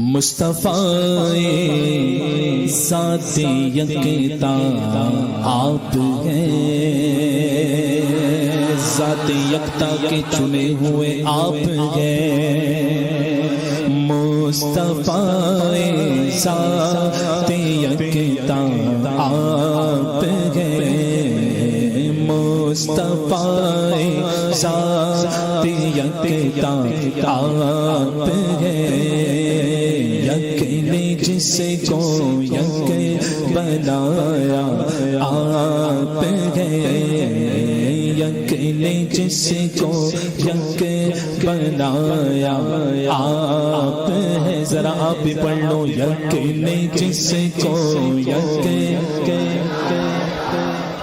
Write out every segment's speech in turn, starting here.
مصطفیٰ ذات یکتا آپ ہیں، ذات یکتا کے چنے ہوئے آپ ہیں، مصطفیٰ ذات یکتا آپ ہیں، مصطفیٰ ذات یکتا آپ ہیں، یک نے جس کو یک بنایا آپ ہیں، یک نے جس کو یک بنایا آپ ہیں، ذرا آپ بھی پڑھ لو، یک نے جس کو یک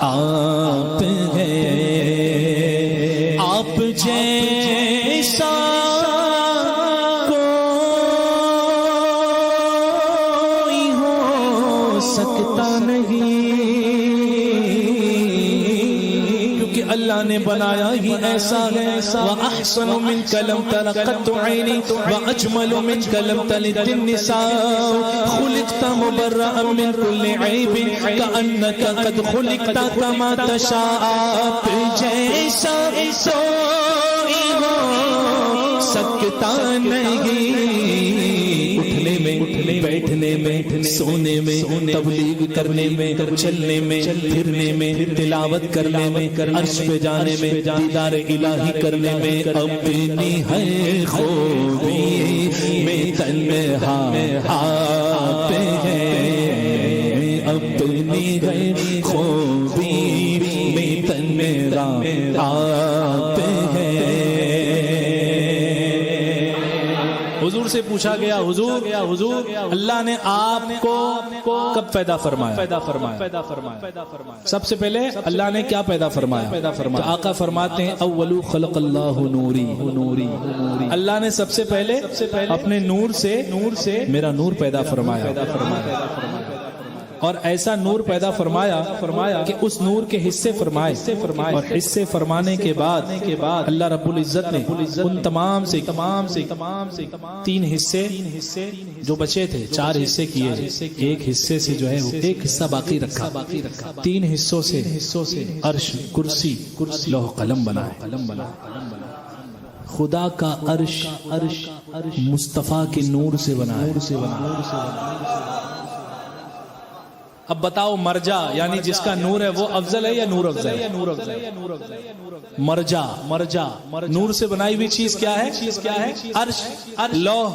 آپ ہیں، آپ جیسا اللہ نے بنایا ہی ایسا ہے، وَأَحْسَنُ مِنْكَ لَمْ تَرَ قَطُّ عَيْنِي وَأَجْمَلُ مِنْكَ لَمْ تَلِدِ النِّسَاءُ خُلِقْتَ مُبَرَّأً مِنْ كُلِّ عَيْبٍ كَأَنَّكَ قَدْ خُلِقْتَ كَمَا تَشَاءُ، آپ جیسا کوئی ہو سکتا نہیں، اٹھنے میں بیٹھنے میں سونے میں تبلیغ کرنے میں چلنے میں پھرنے میں تلاوت کرنے میں عرش پہ جانے میں دیدار الہی کرنے میں، اپنی ہے خوبی میں تنہا آپ ہیں، اپنی ہے خوبی میں تنہا آپ ہیں۔ حضور سے پوچھا گیا، حضور اللہ نے آپ کو کب پیدا فرمایا؟ سب سے پہلے اللہ نے کیا پیدا فرمایا؟ تو آقا فرماتے ہیں اولو خلق اللہ نوری، اللہ نے سب سے پہلے اپنے نور سے میرا نور پیدا فرمایا، اور ایسا نور پیدا فرمایا کہ اس نور کے حصے فرمائے، اور حصے فرمانے کے بعد اللہ رب العزت نے ان تمام سے تین حصے جو بچے تھے، چار حصے کیے، ایک حصے سے جو ہے ایک حصہ باقی رکھا، تین حصوں سے عرش، کرسی، لوح قلم بنائے۔ خدا کا عرش مصطفیٰ کے نور سے بنا ہے۔ اب بتاؤ مرجع یعنی جس کا نور ہے وہ افضل ہے یا نور افضل ہے؟ مرجع نور سے بنائی ہوئی چیز کیا ہے؟ عرش، لوح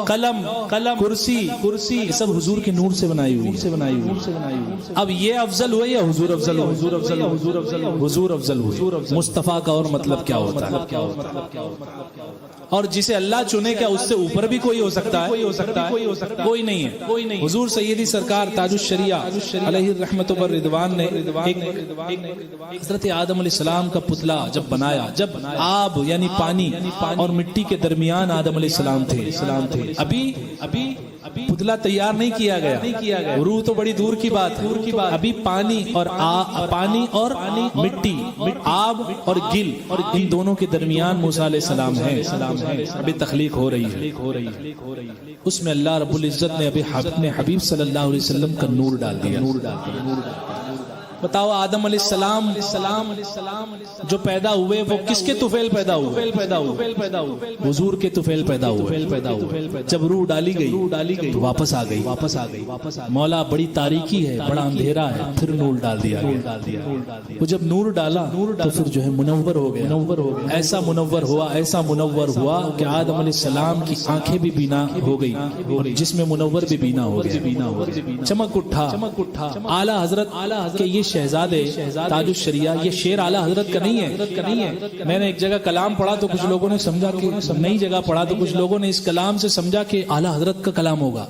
قلم، کرسی، یہ سب حضور کے نور سے بنائی ہوئی۔ اب یہ افضل ہوئے یا حضور افضل ہوئے؟ حضور افضل ہوئے۔ مصطفیٰ کا اور مطلب کیا ہوتا ہے؟ اور جسے اللہ چنے کیا اس سے اوپر بھی کوئی ہو سکتا ہے؟ کوئی نہیں ہے۔ حضور سیدی سرکار تاج الشریعہ علیہ الرحمت والرضوان نے حضرت آدم علیہ السلام کا پتلا جب بنایا، جب آب یعنی پانی اور مٹی کے درمیان آدم علیہ السلام تھے، ابھی پتلا تیار نہیں کیا گیا، روح تو بڑی دور کی بات ہے، ابھی پانی اور مٹی، آب اور گل، اور ان دونوں کے درمیان موسیٰ علیہ السلام ہے، ابھی تخلیق ہو رہی ہے۔ اس میں اللہ رب العزت نے ابھی اپنے حبیب صلی اللہ علیہ وسلم کا نور ڈال دیا۔ بتاؤ آدم علیہ السلام جو پیدا ہوئے وہ کس کے طفیل پیدا ہوئے؟ حضور کے طفیل پیدا ہوئے۔ جب روح ڈالی گئی تو واپس آ گئی۔ مولا بڑی تاریکی ہے، بڑا اندھیرا ہے، پھر نور ڈال دیا۔ وہ جب نور ڈالا تو پھر جو ہے منور ہو گیا، ایسا منور ہوا کہ آدم علیہ السلام کی آنکھیں بھی بینا ہو گئی اور جسم منور بھی بینا ہو گیا، چمک اٹھا۔ اعلیٰ حضرت کے یہ شہزادے تاج الشریعہ، یہ شعر اعلیٰ حضرت کا نہیں ہے۔ میں نے ایک جگہ کلام پڑھا تو کچھ لوگوں نے سمجھا کہ نئی جگہ پڑھا تو کچھ لوگوں نے اس کلام سے سمجھا کہ اعلیٰ حضرت کا کلام ہوگا،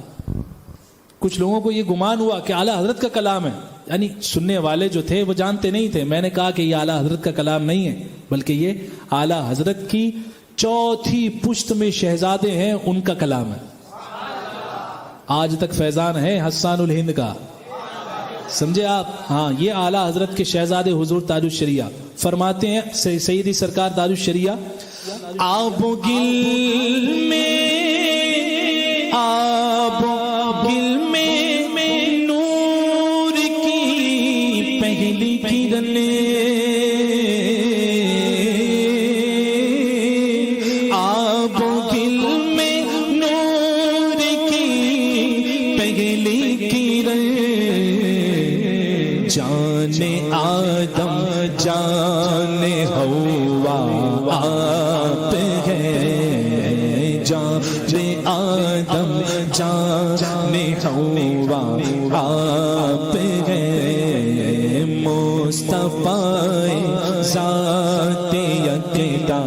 کچھ لوگوں کو یہ گمان ہوا کہ اعلیٰ حضرت کا کلام ہے، یعنی سننے والے جو تھے وہ جانتے نہیں تھے۔ میں نے کہا کہ یہ اعلیٰ حضرت کا کلام نہیں ہے، بلکہ یہ اعلیٰ حضرت کی چوتھی پشت میں شہزادے ہیں، ان کا کلام ہے۔ آج تک فیضان ہے حسان الہند کا، سمجھے آپ؟ ہاں، یہ اعلیٰ حضرت کے شہزادے حضور تاج الشریعہ فرماتے ہیں، سیدی سرکار تاج الشریعہ، آب و گل میں آب و گل میں نور کی پہلی کرن، آب و گل میں نور کی پہلی کرن، جان آدم جان حوا آپ ہے، جان آدم جان حوا آپ ہے، مصطفیٰ ذات یکتا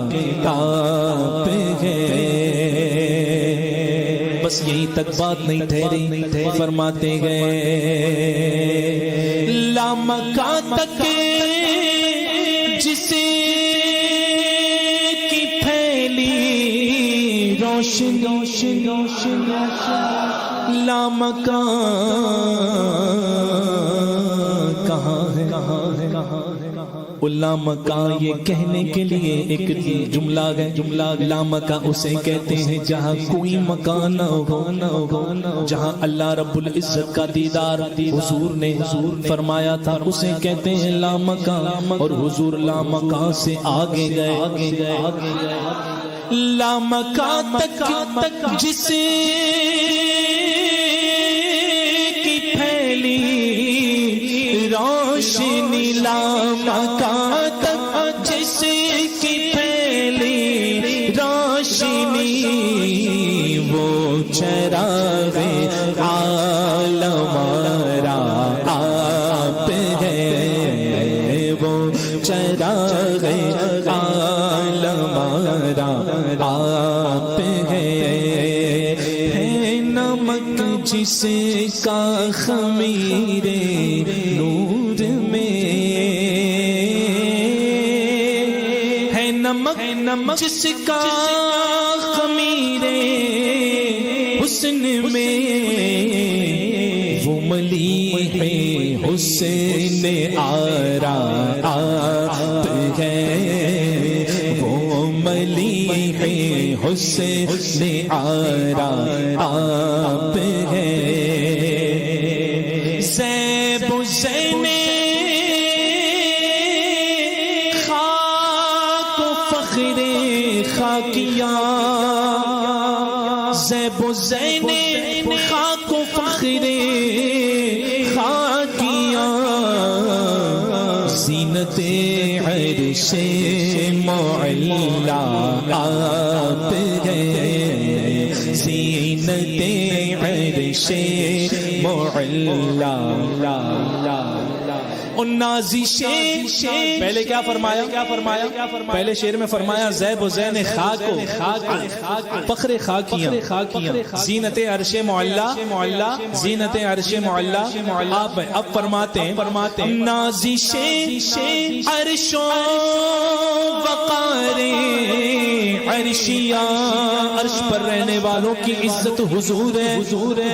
آپ ہے۔ بس یہیں تک بات نہیں ٹھہری، فرماتے گئے لامکان تک جسے کی پھیلی روشنی، لامکان کہاں ہے، لامکان یہ کہنے کے لیے ایک جملہ ہے، لامکان اسے کہتے ہیں جہاں کوئی مکان نہ ہو، جہاں اللہ رب العزت کا دیدار حضور نے فرمایا تھا، اسے کہتے ہیں لامکان، اور حضور لامکان سے آگے گئے، لامکان تک جسے کی پھیلی روشنی، لامکان تک جسے کی پھیلی روشنی، وہ چراغ عالم را آپ ہے، وہ چراغ عالم را آپ ہے، نمک جس کا خمیر نور میں ہے، نمک جس کا خمیر حسن میں، وہ ملی ہے حسن آرا آپ ہے، وہ ملی ہے حسن آرا آپ ہے، زیب و زین خاک و فخر خاکیاں، زیب و زین خاک و فخر خاکیاں، زینت عرش معلا آپ ہے، زینت عرش معلا، نازش پہلے کیا فرمایا، پہلے شعر میں فرمایا زیب و زین خاک فخر خاکیاں، زینت عرش معلا، زینت عرش معلا، اب فرماتے ہیں نازش عرش و وقار عرشیاں، عرش پر رہنے والوں کی عزت حضور ہے،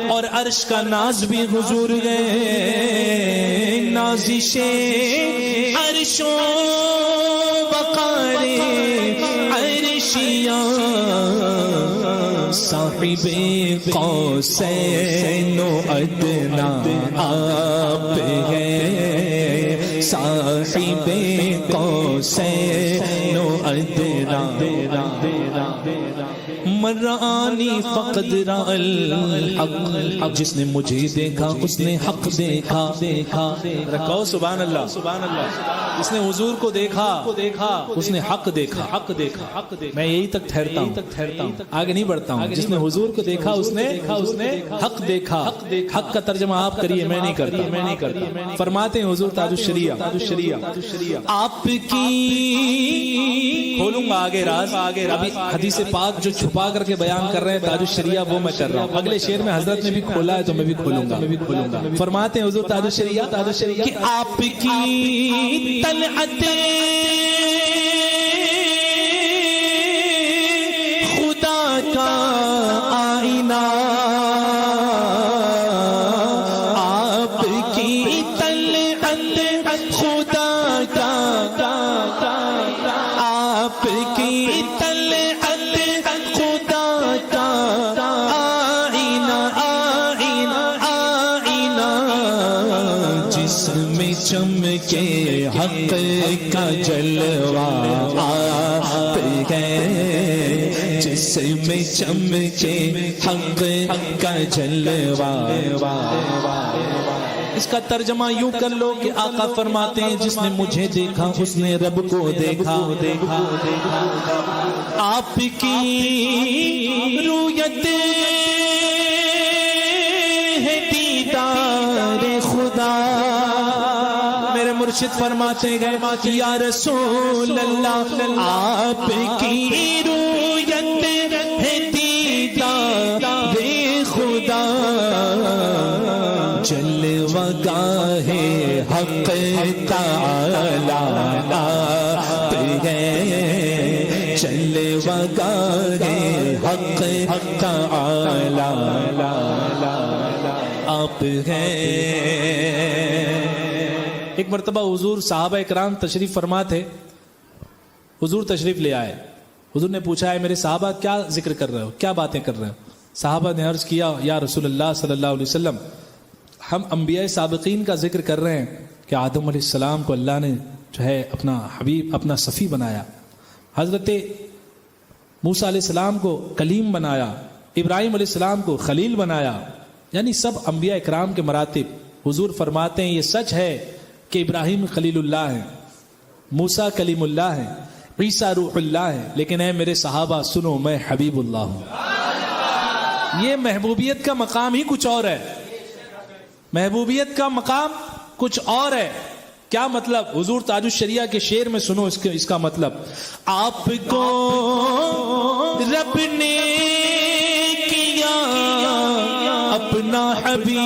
اور عرش کا ناز بھی حضور ہے، نازش عرش و وقار عرشیاں، صاحب قوسین و ادنا آپ ہے، صاحب قوسین و ادنا، مرانی فقد را الحق، جس نے مجھے دیکھا اس نے حق دیکھا، رکھو سبحان اللہ، جس نے حضور کو دیکھا اس نے حق دیکھا، میں یہی تک ٹھہرتا ہوں، آگے نہیں بڑھتا ہوں، جس نے حضور کو دیکھا اس نے حق دیکھا، حق کا ترجمہ آپ کریے، میں نہیں کرتا، فرماتے ہیں حضور تاج الشریعہ آپ کی، کھولوں گا آگے راز، ابھی حدیث پاک جو چھپا کر کے بیان کر رہے ہیں تاج الشریعہ وہ میں کر رہا ہوں، اگلے شعر میں حضرت نے بھی کھولا ہے تو میں بھی کھولوں گا، فرماتے ہیں حضور تاج الشریعہ کہ آپ کی طلعت خدا کا آئینہ، آپ کی طلعت خدا کا، آپ کی طلعت خدا کا چمکے حق کا جلوہ آپ ہیں، جس میں چمکے حق کا جلوہ۔ اس کا ترجمہ یوں کر لو کہ آقا فرماتے ہیں جس نے مجھے دیکھا اس نے رب کو دیکھا۔ آپ کی رویت ہے دیدار خدا۔ میرے مرشد فرماتے گئے یا رسول اللہ آپ کی رویت ہے دیدار خدا، جلوہ گاہ حق تعالی آپ ہیں، جلوہ گاہ حق تعالی آپ ہیں۔ ایک مرتبہ حضور صحابہ اکرام تشریف فرما تھے، حضور تشریف لے آئے۔ حضور نے پوچھا ہے میرے صحابہ کیا ذکر کر رہے ہو، کیا باتیں کر رہے ہو؟ صحابہ نے عرض کیا یا رسول اللہ صلی اللہ علیہ وسلم ہم انبیاء سابقین کا ذکر کر رہے ہیں کہ آدم علیہ السلام کو اللہ نے جو ہے اپنا حبیب اپنا صفی بنایا، حضرت موسیٰ علیہ السلام کو کلیم بنایا، ابراہیم علیہ السلام کو خلیل بنایا، یعنی سب انبیاء اکرام کے مراتب۔ حضور فرماتے ہیں یہ سچ ہے کہ ابراہیم خلیل اللہ ہے، موسیٰ کلیم اللہ ہے، عیسیٰ روح اللہ ہے، لیکن اے میرے صحابہ سنو میں حبیب اللہ ہوں۔ یہ محبوبیت کا مقام ہی کچھ اور ہے، محبوبیت کا مقام کچھ اور ہے۔ کیا مطلب؟ حضور تاج الشریعہ کے شعر میں سنو اس کا مطلب، آپ کو رب نے کیا اپنا حبیب۔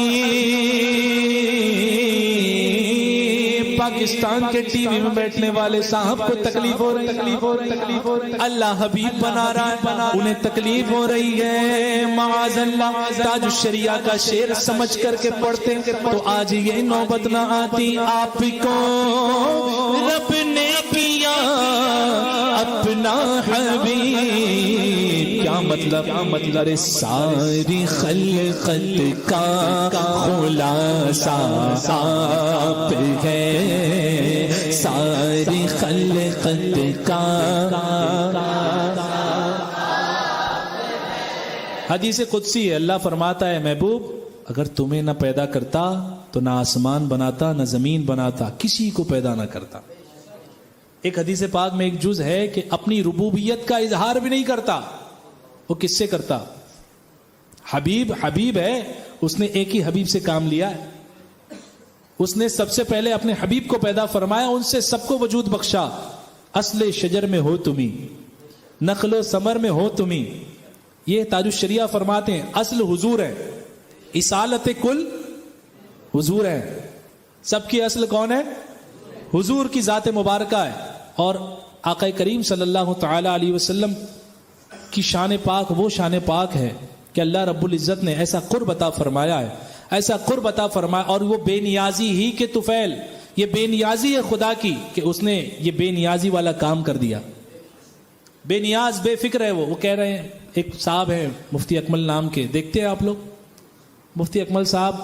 پاکستان کے ٹی وی میں بیٹھنے والے صاحب کو تکلیف ہو رہی، اللہ حبیب بنا رہا ہے، انہیں تکلیف ہو رہی ہے، معاذ اللہ۔ تاج الشریعہ کا شعر سمجھ کر کے پڑھتے تو آج یہ نوبت نہ آتی۔ آپ کو رب نے کیا اپنا حبیب، کیا مطلب؟ ساری خلقت کا خلاصہ آپ ہے، ساری خلقت کا۔ حدیث قدسی ہے، اللہ فرماتا ہے محبوب اگر تمہیں نہ پیدا کرتا تو نہ آسمان بناتا نہ زمین بناتا، کسی کو پیدا نہ کرتا۔ ایک حدیث پاک میں ایک جز ہے کہ اپنی ربوبیت کا اظہار بھی نہیں کرتا، وہ کس سے کرتا؟ حبیب ہے، اس نے ایک ہی حبیب سے کام لیا ہے، اس نے سب سے پہلے اپنے حبیب کو پیدا فرمایا، ان سے سب کو وجود بخشا۔ اصل شجر میں ہو تمہیں، نخل و ثمر میں ہو تمہیں، یہ تاج الشریعہ فرماتے ہیں اصل حضور ہے، اصالت کل حضور ہے، سب کی اصل کون ہے؟ حضور کی ذات مبارکہ ہے۔ اور آقا کریم صلی اللہ تعالی علیہ وسلم کی شان پاک وہ شان پاک ہے کہ اللہ رب العزت نے ایسا قرب عطا فرمایا ہے، ایسا قرب عطا فرمایا، اور وہ بے نیازی ہی کے طفیل، یہ بے نیازی ہے خدا کی کہ اس نے یہ بے نیازی والا کام کر دیا۔ بے نیاز بے فکر ہے وہ کہہ رہے ہیں، ایک صاحب ہیں مفتی اکمل نام کے، دیکھتے ہیں آپ لوگ، مفتی اکمل صاحب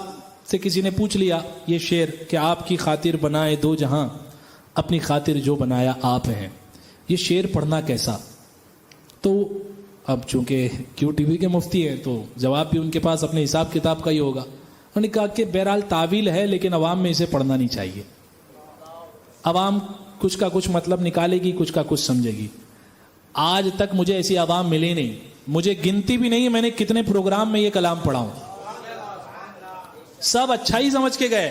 سے کسی نے پوچھ لیا یہ شعر کہ آپ کی خاطر بنائے دو جہاں، اپنی خاطر جو بنایا آپ ہیں، یہ شعر پڑھنا کیسا؟ تو اب چونکہ کیو ٹی وی کے مفتی ہیں تو جواب بھی ان کے پاس اپنے حساب کتاب کا ہی ہوگا۔ انہوں نے کہا کہ بہرحال تعویل ہے لیکن عوام میں اسے پڑھنا نہیں چاہیے، عوام کچھ کا کچھ مطلب نکالے گی، کچھ کا کچھ سمجھے گی۔ آج تک مجھے ایسی عوام ملی نہیں، مجھے گنتی بھی نہیں میں نے کتنے پروگرام میں یہ کلام پڑھا ہوں، سب اچھا ہی سمجھ کے گئے۔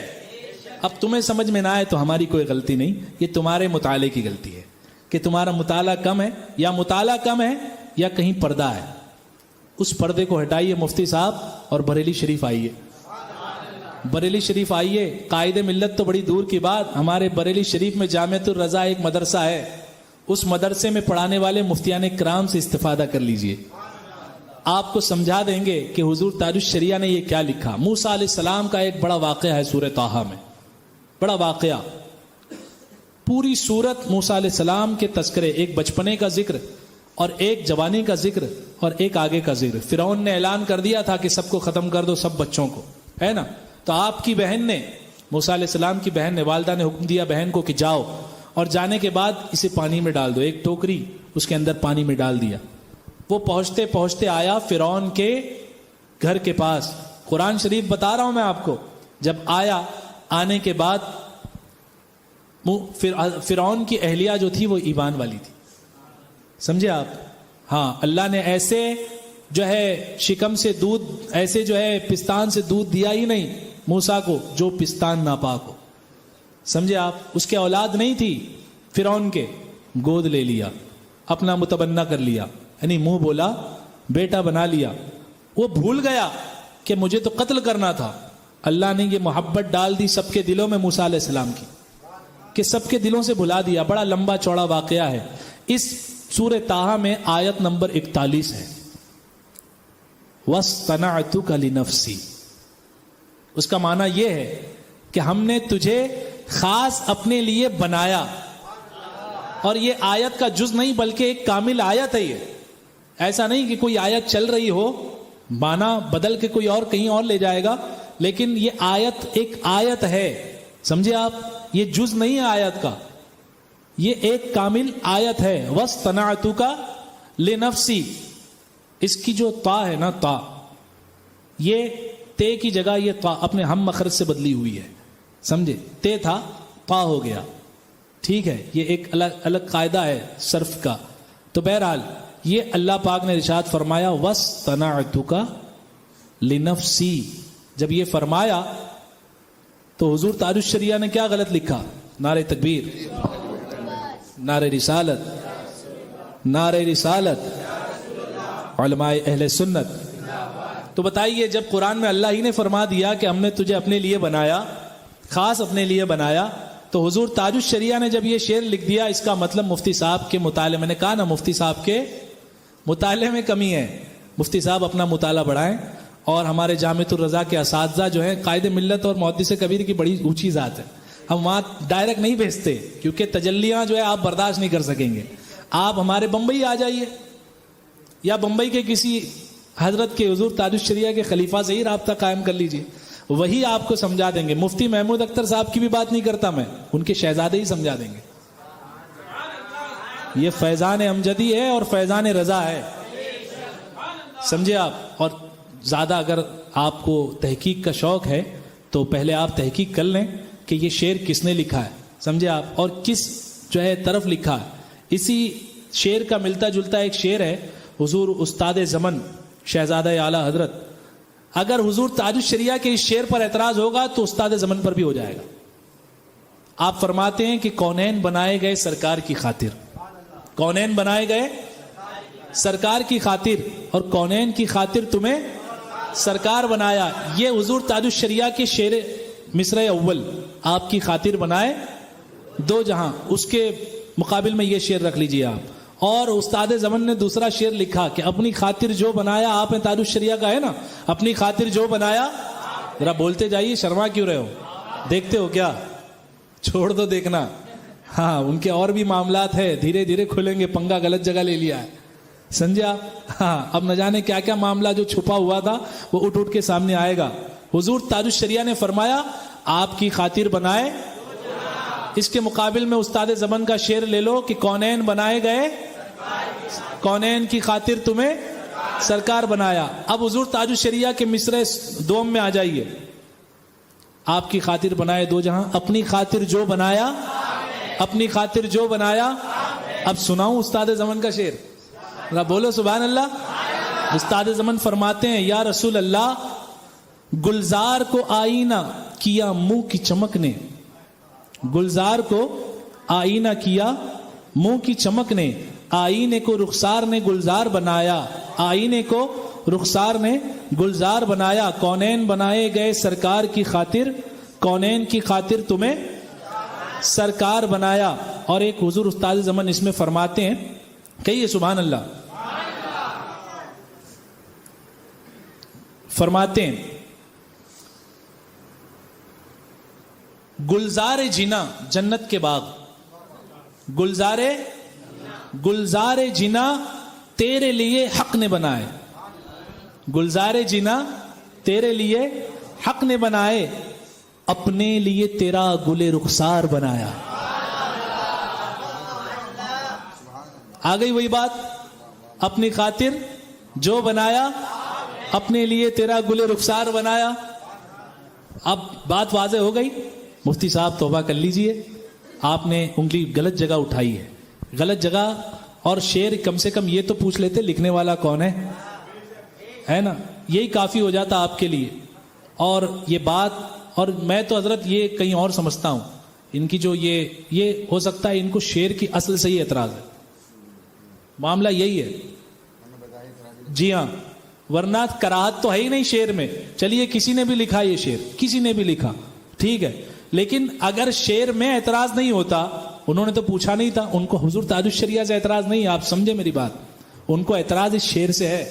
اب تمہیں سمجھ میں نہ آئے تو ہماری کوئی غلطی نہیں، یہ تمہارے مطالعے کی غلطی ہے کہ تمہارا مطالعہ کم ہے، یا مطالعہ کم ہے یا کہیں پردہ ہے۔ اس پردے کو ہٹائیے مفتی صاحب اور بریلی شریف آئیے، بریلی شریف آئیے۔ قائد ملت تو بڑی دور کی بات، ہمارے بریلی شریف میں جامعۃ الرضا ایک مدرسہ ہے، اس مدرسے میں پڑھانے والے مفتیان کرام سے استفادہ کر لیجئے، آپ کو سمجھا دیں گے کہ حضور تاج الشریعہ نے یہ کیا لکھا۔ موسیٰ علیہ السلام کا ایک بڑا واقعہ ہے سورہ طٰہٰ میں، بڑا واقعہ، پوری سورت موسیٰ علیہ السلام کے تذکرے، ایک بچپنے کا ذکر اور ایک جوانی کا ذکر اور ایک آگے کا ذکر۔ فرعون نے اعلان کر دیا تھا کہ سب کو ختم کر دو، سب بچوں کو، ہے نا؟ تو آپ کی بہن نے موسیٰ علیہ السلام کی بہن نے، والدہ نے حکم دیا بہن کو کہ جاؤ، اور جانے کے بعد اسے پانی میں ڈال دو، ایک ٹوکری اس کے اندر پانی میں ڈال دیا۔ وہ پہنچتے پہنچتے آیا فرعون کے گھر کے پاس، قرآن شریف بتا رہا ہوں میں آپ کو، جب آیا، آنے کے بعد فرعون کی اہلیہ جو تھی وہ ایمان والی تھی، سمجھے آپ؟ ہاں، اللہ نے ایسے جو ہے شکم سے دودھ، ایسے جو ہے پستان سے دودھ دیا ہی نہیں موسیٰ کو جو پستان ناپاک ہو، سمجھے آپ؟ اس کے اولاد نہیں تھی فرعون کے، گود لے لیا، اپنا متبنہ کر لیا، یعنی منہ بولا بیٹا بنا لیا۔ وہ بھول گیا کہ مجھے تو قتل کرنا تھا، اللہ نے یہ محبت ڈال دی سب کے دلوں میں موسیٰ علیہ السلام کی کہ سب کے دلوں سے بھلا دیا۔ بڑا لمبا چوڑا واقعہ ہے، اس سورہ طٰہٰ میں آیت نمبر 41 ہے، وَاصْطَنَعْتُكَ لِنَفْسِي۔ اس کا معنی یہ ہے کہ ہم نے تجھے خاص اپنے لیے بنایا، اور یہ آیت کا جز نہیں بلکہ ایک کامل آیت ہے۔ یہ ایسا نہیں کہ کوئی آیت چل رہی ہو، معنی بدل کے کوئی اور کہیں اور لے جائے گا، لیکن یہ آیت ایک آیت ہے، سمجھے آپ؟ یہ جز نہیں ہے آیت کا، یہ ایک کامل آیت ہے۔ وَاصْطَنَعْتُكَ لِنَفْسِي، اس کی جو تا ہے نا، تا، یہ تے کی جگہ یہ تا اپنے ہم مخرج سے بدلی ہوئی ہے، سمجھے؟ تے تھا، تا ہو گیا، ٹھیک ہے؟ یہ ایک الگ قاعدہ ہے صرف کا۔ تو بہرحال یہ اللہ پاک نے ارشاد فرمایا وَاصْطَنَعْتُكَ لِنَفْسِي، جب یہ فرمایا تو حضور تاج الشریعہ نے کیا غلط لکھا؟ نعرہ تکبیر، نعرہ رسالت، نعرہ رسالت، علماء اہل سنت۔ تو بتائیے جب قرآن میں اللہ ہی نے فرما دیا کہ ہم نے تجھے اپنے لیے بنایا، خاص اپنے لیے بنایا، تو حضور تاج الشریعہ نے جب یہ شعر لکھ دیا، اس کا مطلب مفتی صاحب کے مطالعے، میں نے کہا نا مفتی صاحب کے مطالعے میں کمی ہے، مفتی صاحب اپنا مطالعہ بڑھائیں، اور ہمارے جامعۃ الرضا کے اساتذہ جو ہیں قائد ملت اور محدث کبیر کی بڑی اونچی ذات ہے، ہم وہاں ڈائریکٹ نہیں بھیجتے کیونکہ تجلیاں جو ہے آپ برداشت نہیں کر سکیں گے۔ آپ ہمارے بمبئی آ جائیے، یا بمبئی کے کسی حضرت کے حضور تاج الشریعہ کے خلیفہ سے ہی رابطہ قائم کر لیجئے، وہی آپ کو سمجھا دیں گے۔ مفتی محمود اختر صاحب کی بھی بات نہیں کرتا میں، ان کے شہزادے ہی سمجھا دیں گے۔ یہ فیضان امجدی ہے اور فیضان رضا ہے، سمجھے آپ؟ اور زیادہ اگر آپ کو تحقیق کا شوق ہے تو پہلے آپ تحقیق کر لیں کہ یہ شعر کس نے لکھا ہے، سمجھے آپ؟ اور کس جو ہے طرف لکھا ہے۔ اسی شعر کا ملتا جلتا ایک شعر ہے حضور استاد زمن شہزادہ اعلیٰ حضرت، اگر حضور تاج الشریعہ کے اس شعر پر اعتراض ہوگا تو استاد زمن پر بھی ہو جائے گا۔ آپ فرماتے ہیں کہ کونین بنائے گئے سرکار کی خاطر، کونین بنائے گئے سرکار کی خاطر، اور کونین کی خاطر تمہیں سرکار بنایا۔ یہ حضور تاج الشریعہ کے شعر مصرع اول، آپ کی خاطر بنائے دو جہاں، اس کے مقابل میں یہ شعر رکھ لیجئے آپ۔ اور استاد زمن نے دوسرا شعر لکھا کہ اپنی خاطر جو بنایا، آپ نے تاج الشریعہ کا ہے نا، اپنی خاطر جو بنایا، ذرا بولتے جائیے، شرما کیوں رہے ہو؟ دیکھتے ہو کیا؟ چھوڑ دو دیکھنا، ہاں ان کے اور بھی معاملات ہے، دھیرے دھیرے کھلیں گے، پنگا غلط جگہ لے لیا ہے، سمجھا؟ ہاں اب نہ جانے کیا کیا معاملہ جو چھپا ہوا تھا وہ اٹھ اٹھ کے سامنے آئے گا۔ حضور تاج الشریعہ نے فرمایا آپ کی خاطر بنائے، اس کے مقابل میں استاد زمن کا شعر لے لو کہ کونین بنائے گئے، کونین کی خاطر تمہیں سرکار بنایا۔ اب حضور تاج الشریعہ کے مصرع دوم میں آ جائیے، آپ کی خاطر بنائے دو جہاں، اپنی خاطر جو بنایا، اپنی خاطر جو بنایا۔ اب سناؤں استاد زمن کا شعر؟ بولو سبحان اللہ۔ استاد زمن فرماتے ہیں یا رسول اللہ، گلزار کو آئینہ کیا منہ کی چمک نے، گلزار کو آئینہ کیا منہ کی چمک نے، آئینے کو رخسار نے گلزار بنایا، آئینے کو رخسار نے گلزار بنایا، کونین بنائے گئے سرکار کی خاطر، کونین کی خاطر تمہیں سرکار بنایا۔ اور ایک حضور استاد زمن اس میں فرماتے ہیں، کہیے سبحان اللہ، فرماتے ہیں گلزار جنا، جنت کے باغ، گلزار جنا تیرے لیے حق نے بنائے، گلزار جنا تیرے لیے حق نے بنائے، اپنے لیے تیرا گل رخسار بنایا. آ گئی وہی بات, اپنی خاطر جو بنایا, اپنے لیے تیرا گل رخسار بنایا. اب بات واضح ہو گئی. مفتی صاحب توبہ کر لیجئے, آپ نے انگلی غلط جگہ اٹھائی ہے, غلط جگہ. اور شعر کم سے کم یہ تو پوچھ لیتے لکھنے والا کون ہے نا, یہی کافی ہو جاتا آپ کے لیے. اور یہ بات, اور میں تو حضرت یہ کہیں اور سمجھتا ہوں, ان کی جو یہ ہو سکتا ہے ان کو شعر کی اصل سے ہی اعتراض ہے, معاملہ یہی ہے. جی ہاں, ورنہ کراہت تو ہے ہی نہیں شعر میں. چلیے کسی نے بھی لکھا یہ شعر, کسی نے بھی لکھا, ٹھیک ہے, لیکن اگر شعر میں اعتراض نہیں ہوتا, انہوں نے تو پوچھا نہیں تھا, ان کو حضور تاج الشریعہ سے اعتراض نہیں ہے, آپ سمجھے میری بات, ان کو اعتراض اس شعر سے ہے.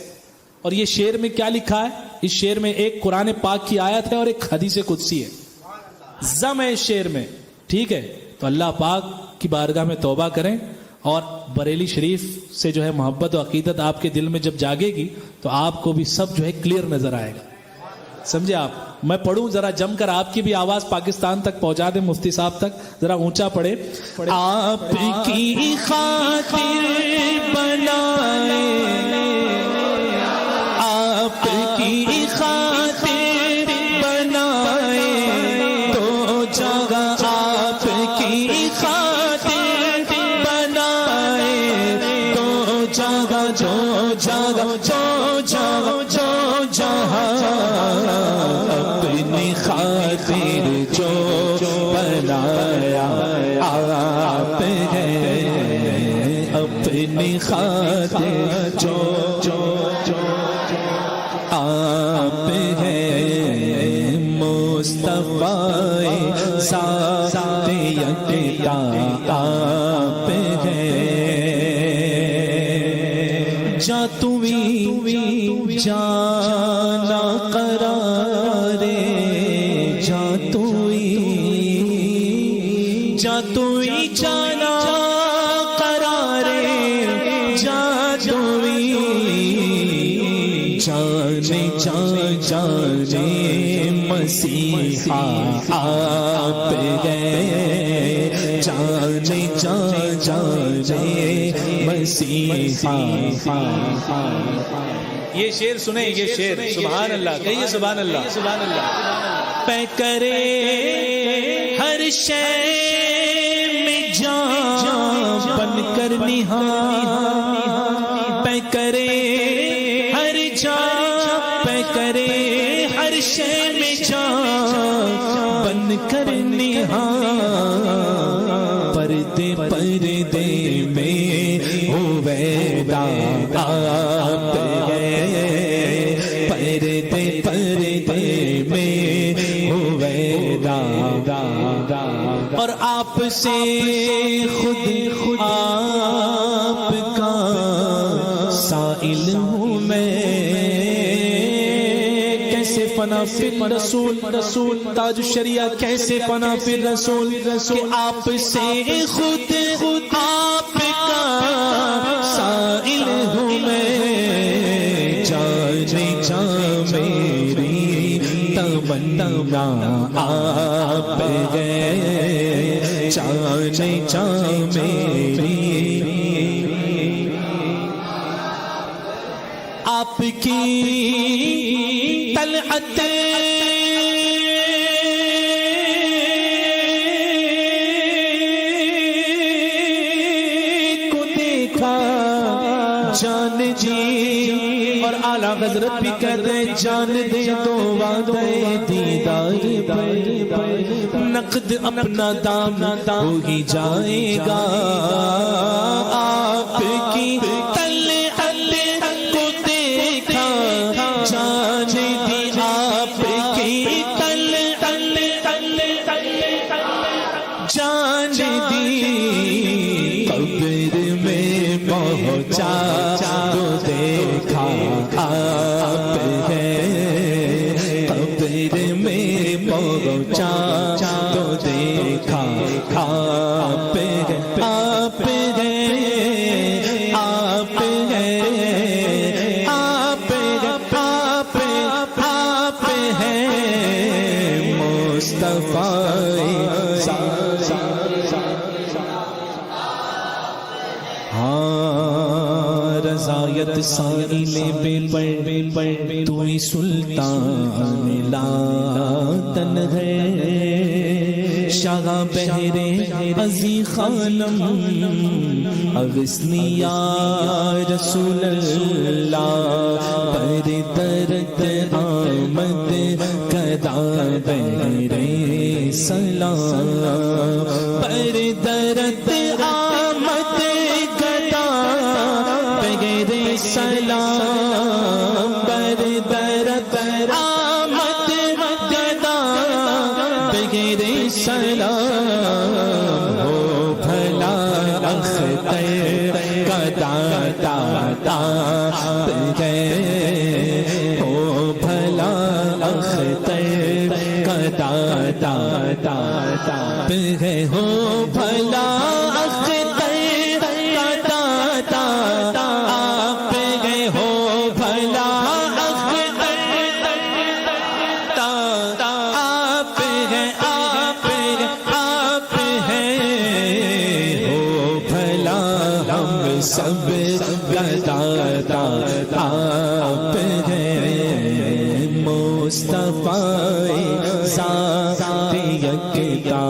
اور یہ شعر میں کیا لکھا ہے؟ اس شعر میں ایک قرآن پاک کی آیت ہے اور ایک حدیث قدسی ہے, ضم ہے اس شعر میں, ٹھیک ہے. تو اللہ پاک کی بارگاہ میں توبہ کریں, اور بریلی شریف سے جو ہے محبت و عقیدت آپ کے دل میں جب جاگے گی تو آپ کو بھی سب جو ہے کلیئر نظر آئے گا. سمجھے آپ؟ میں پڑھوں ذرا جم کر, آپ کی بھی آواز پاکستان تک پہنچا دیں, مفتی صاحب تک ذرا اونچا پڑھے. آپ کی خاطر بنائے, آپ کی خاطر بنائے تو جگہ, آپ کی خاطر بنائے تو جگہ, جو جگہ جو جگہ جو جہاں اپنی خاطر جو بنایا آپ ہے, اپنی خاطر جو آپ ہے, مصطفیٰ ذات یکتا آپ ہے. جا توی جانا قرارے, جا توی جانا قرارے, جا توی جانے مسیحا آپ گئے, جانے مسیحا. یہ شعر سنیں, یہ شعر, سبحان اللہ کہیے, سبحان اللہ, سبحان اللہ. پہ کرے ہر شے میں جان بن کر نہاں, پہ کرے ہر جان, پہ کرے ہر شے میں جان بن کر نہاں. پردے پردے میں ہویدا آپ ہے, پردے پردے میں ہویدا, اور آپ سے خود آپ کا سائل ہوں میں. کیسے فنا فی رسول تاج الشریعہ, کیسے فنا فی رسول, کہ آپ سے خود آپ کا سائل ہوں میں. جا میری تمنا آپ گئے, جا میری آپ کی طلعت کو دیکھا جان جی, اور اعلیٰ حضرت بھی کہہ رہے جان دے تو وعدے دیدار پر نقد اپنا دام ہو ہی جائے گا. آپ کی تو دیکھا آپ ہے, قبر میں پہنچا تو دیکھا آپ ہے, آپ ہے, آپ ہے, آپ ہے, آپ ہے, مصطفی ہاں رضایت سائل بے پر تو ہی سلطان لاطن ہے شاہ بہرے عزی خانم اغثنی یا رسول اللہ پر درد آمد کدا بہرے سلام پر درد آمد کدا بہرے سلام پر درد آمد کدا بہرے سلام ہو بھلا اختر کا داتا ہو بھلا اختر کا داتا ہو بھلا اختر کا داتا آپ گئے ہو بھلا اختر آپ ہیں آپ ہیں ہو بھلا ہم سب گداتا آپ ہیں مصطفی ذات یکتا